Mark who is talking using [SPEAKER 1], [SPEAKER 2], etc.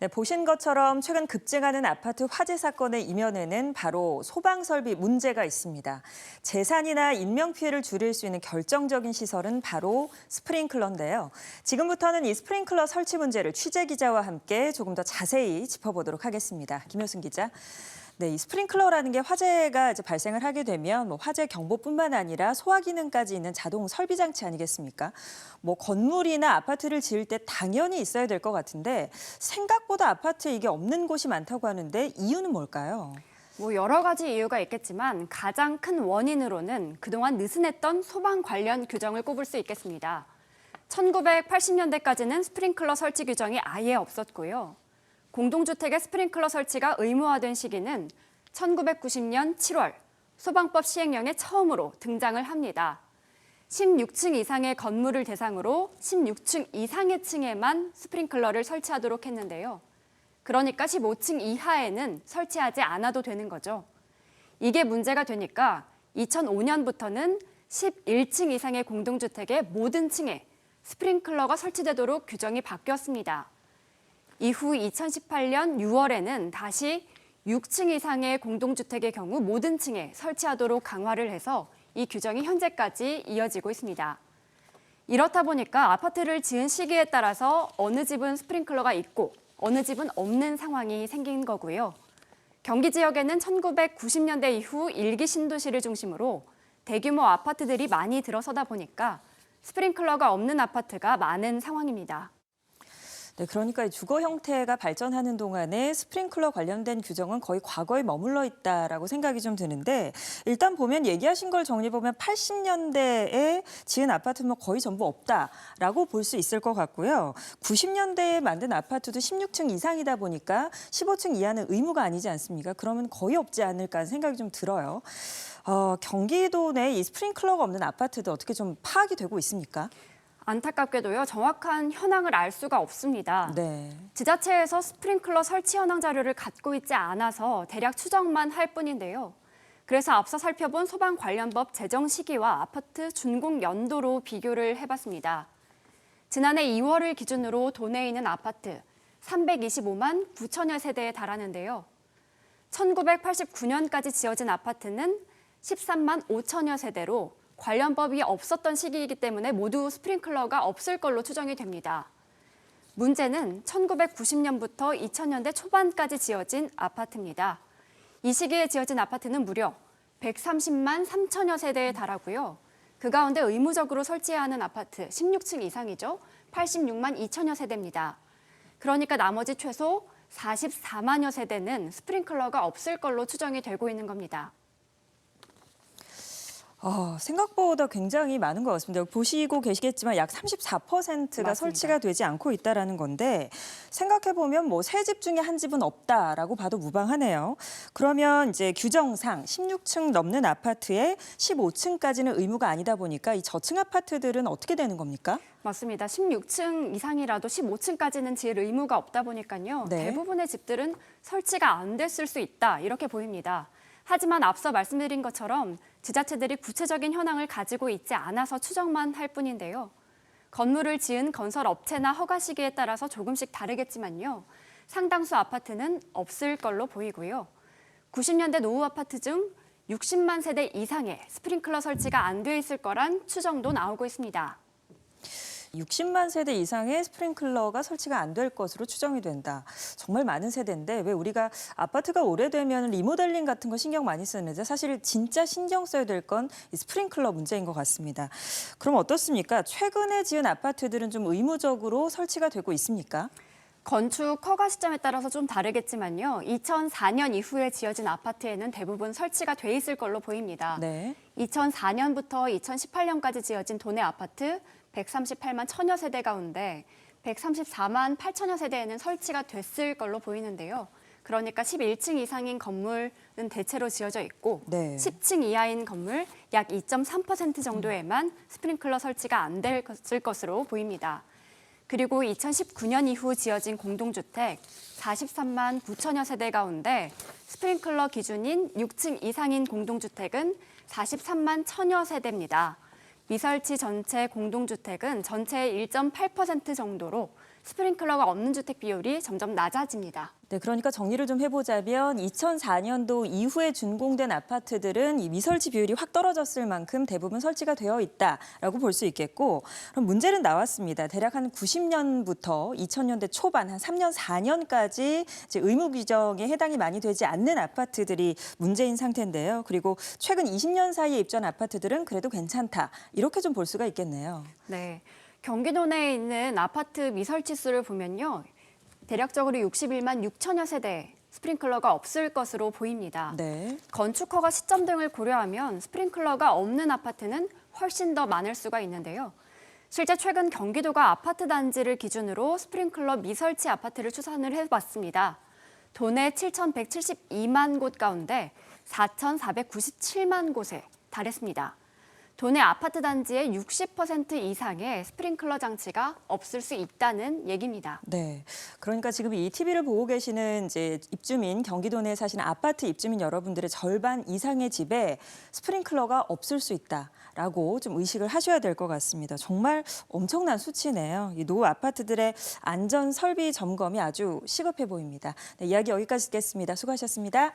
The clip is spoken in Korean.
[SPEAKER 1] 네, 보신 것처럼 최근 급증하는 아파트 화재 사건의 이면에는 바로 소방 설비 문제가 있습니다. 재산이나 인명 피해를 줄일 수 있는 결정적인 시설은 바로 스프링클러인데요. 지금부터는 이 스프링클러 설치 문제를 취재 기자와 함께 조금 더 자세히 짚어보도록 하겠습니다. 김효순 기자. 네, 이 스프링클러라는 게 화재가 이제 발생을 하게 되면 화재 경보뿐만 아니라 소화 기능까지 있는 자동 설비 장치 아니겠습니까? 건물이나 아파트를 지을 때 당연히 있어야 될 것 같은데 생각보다 아파트에 이게 없는 곳이 많다고 하는데 이유는 뭘까요?
[SPEAKER 2] 여러 가지 이유가 있겠지만 가장 큰 원인으로는 그동안 느슨했던 소방 관련 규정을 꼽을 수 있겠습니다. 1980년대까지는 스프링클러 설치 규정이 아예 없었고요. 공동주택의 스프링클러 설치가 의무화된 시기는 1990년 7월 소방법 시행령에 처음으로 등장을 합니다. 16층 이상의 건물을 대상으로 16층 이상의 층에만 스프링클러를 설치하도록 했는데요. 그러니까 15층 이하에는 설치하지 않아도 되는 거죠. 이게 문제가 되니까 2005년부터는 11층 이상의 공동주택의 모든 층에 스프링클러가 설치되도록 규정이 바뀌었습니다. 이후 2018년 6월에는 다시 6층 이상의 공동주택의 경우 모든 층에 설치하도록 강화를 해서 이 규정이 현재까지 이어지고 있습니다. 이렇다 보니까 아파트를 지은 시기에 따라서 어느 집은 스프링클러가 있고 어느 집은 없는 상황이 생긴 거고요. 경기 지역에는 1990년대 이후 일기 신도시를 중심으로 대규모 아파트들이 많이 들어서다 보니까 스프링클러가 없는 아파트가 많은 상황입니다.
[SPEAKER 1] 네, 그러니까 이 주거 형태가 발전하는 동안에 스프링클러 관련된 규정은 거의 과거에 머물러 있다라고 생각이 좀 드는데 일단 보면 얘기하신 걸 정리해보면 80년대에 지은 아파트는 거의 전부 없다라고 볼 수 있을 것 같고요. 90년대에 만든 아파트도 16층 이상이다 보니까 15층 이하는 의무가 아니지 않습니까? 그러면 거의 없지 않을까 하는 생각이 좀 들어요. 경기도 내 이 스프링클러가 없는 아파트도 어떻게 좀 파악이 되고 있습니까?
[SPEAKER 2] 안타깝게도요, 정확한 현황을 알 수가 없습니다.
[SPEAKER 1] 네.
[SPEAKER 2] 지자체에서 스프링클러 설치 현황 자료를 갖고 있지 않아서 대략 추정만 할 뿐인데요. 그래서 앞서 살펴본 소방관련법 제정 시기와 아파트 준공 연도로 비교를 해봤습니다. 지난해 2월을 기준으로 도내에 있는 아파트 325만 9천여 세대에 달하는데요. 1989년까지 지어진 아파트는 13만 5천여 세대로 관련 법이 없었던 시기이기 때문에 모두 스프링클러가 없을 걸로 추정이 됩니다. 문제는 1990년부터 2000년대 초반까지 지어진 아파트입니다. 이 시기에 지어진 아파트는 무려 130만 3천여 세대에 달하고요. 그 가운데 의무적으로 설치해야 하는 아파트 16층 이상이죠. 86만 2천여 세대입니다. 그러니까 나머지 최소 44만여 세대는 스프링클러가 없을 걸로 추정이 되고 있는 겁니다.
[SPEAKER 1] 생각보다 굉장히 많은 것 같습니다. 보시고 계시겠지만 약 34%가
[SPEAKER 2] 맞습니다.
[SPEAKER 1] 설치가 되지 않고 있다는 건데 생각해보면 세 집 중에 한 집은 없다라고 봐도 무방하네요. 그러면 이제 규정상 16층 넘는 아파트에 15층까지는 의무가 아니다 보니까 이 저층 아파트들은 어떻게 되는 겁니까?
[SPEAKER 2] 맞습니다. 16층 이상이라도 15층까지는 지을 의무가 없다 보니까요.
[SPEAKER 1] 네.
[SPEAKER 2] 대부분의 집들은 설치가 안 됐을 수 있다 이렇게 보입니다. 하지만 앞서 말씀드린 것처럼 지자체들이 구체적인 현황을 가지고 있지 않아서 추정만 할 뿐인데요. 건물을 지은 건설 업체나 허가 시기에 따라서 조금씩 다르겠지만요. 상당수 아파트는 없을 걸로 보이고요. 90년대 노후 아파트 중 60만 세대 이상의 스프링클러 설치가 안 돼 있을 거란 추정도 나오고 있습니다.
[SPEAKER 1] 60만 세대 이상의 스프링클러가 설치가 안 될 것으로 추정이 된다. 정말 많은 세대인데 왜 우리가 아파트가 오래되면 리모델링 같은 거 신경 많이 쓰는데 사실 진짜 신경 써야 될 건 스프링클러 문제인 것 같습니다. 그럼 어떻습니까? 최근에 지은 아파트들은 좀 의무적으로 설치가 되고 있습니까?
[SPEAKER 2] 건축 허가 시점에 따라서 좀 다르겠지만요. 2004년 이후에 지어진 아파트에는 대부분 설치가 돼 있을 걸로 보입니다.
[SPEAKER 1] 네.
[SPEAKER 2] 2004년부터 2018년까지 지어진 도내 아파트 138만 천여 세대 가운데 134만 8천여 세대에는 설치가 됐을 걸로 보이는데요. 그러니까 11층 이상인 건물은 대체로 지어져 있고
[SPEAKER 1] 네.
[SPEAKER 2] 10층 이하인 건물 약 2.3% 정도에만 스프링클러 설치가 안 될 것으로 보입니다. 그리고 2019년 이후 지어진 공동주택 43만 9천여 세대 가운데 스프링클러 기준인 6층 이상인 공동주택은 43만 천여 세대입니다. 미설치 전체 공동주택은 전체의 1.8% 정도로 스프링클러가 없는 주택 비율이 점점 낮아집니다.
[SPEAKER 1] 네, 그러니까 정리를 좀 해보자면 2004년도 이후에 준공된 아파트들은 이 미설치 비율이 확 떨어졌을 만큼 대부분 설치가 되어 있다라고 볼 수 있겠고, 그럼 문제는 나왔습니다. 대략 한 90년부터 2000년대 초반 한 3년, 4년까지 이제 의무 규정에 해당이 많이 되지 않는 아파트들이 문제인 상태인데요. 그리고 최근 20년 사이에 입주한 아파트들은 그래도 괜찮다. 이렇게 좀 볼 수가 있겠네요.
[SPEAKER 2] 네, 경기도 내에 있는 아파트 미설치 수를 보면요. 대략적으로 61만 6천여 세대 스프링클러가 없을 것으로 보입니다.
[SPEAKER 1] 네.
[SPEAKER 2] 건축 허가 시점 등을 고려하면 스프링클러가 없는 아파트는 훨씬 더 많을 수가 있는데요. 실제 최근 경기도가 아파트 단지를 기준으로 스프링클러 미설치 아파트를 추산을 해봤습니다. 도내 7,172만 곳 가운데 4,497만 곳에 달했습니다. 도내 아파트 단지의 60% 이상의 스프링클러 장치가 없을 수 있다는 얘기입니다.
[SPEAKER 1] 네, 그러니까 지금 이 TV를 보고 계시는 이제 입주민, 경기도 내에 사시는 아파트 입주민 여러분들의 절반 이상의 집에 스프링클러가 없을 수 있다라고 좀 의식을 하셔야 될 것 같습니다. 정말 엄청난 수치네요. 이 노후 아파트들의 안전 설비 점검이 아주 시급해 보입니다. 네, 이야기 여기까지 듣겠습니다. 수고하셨습니다.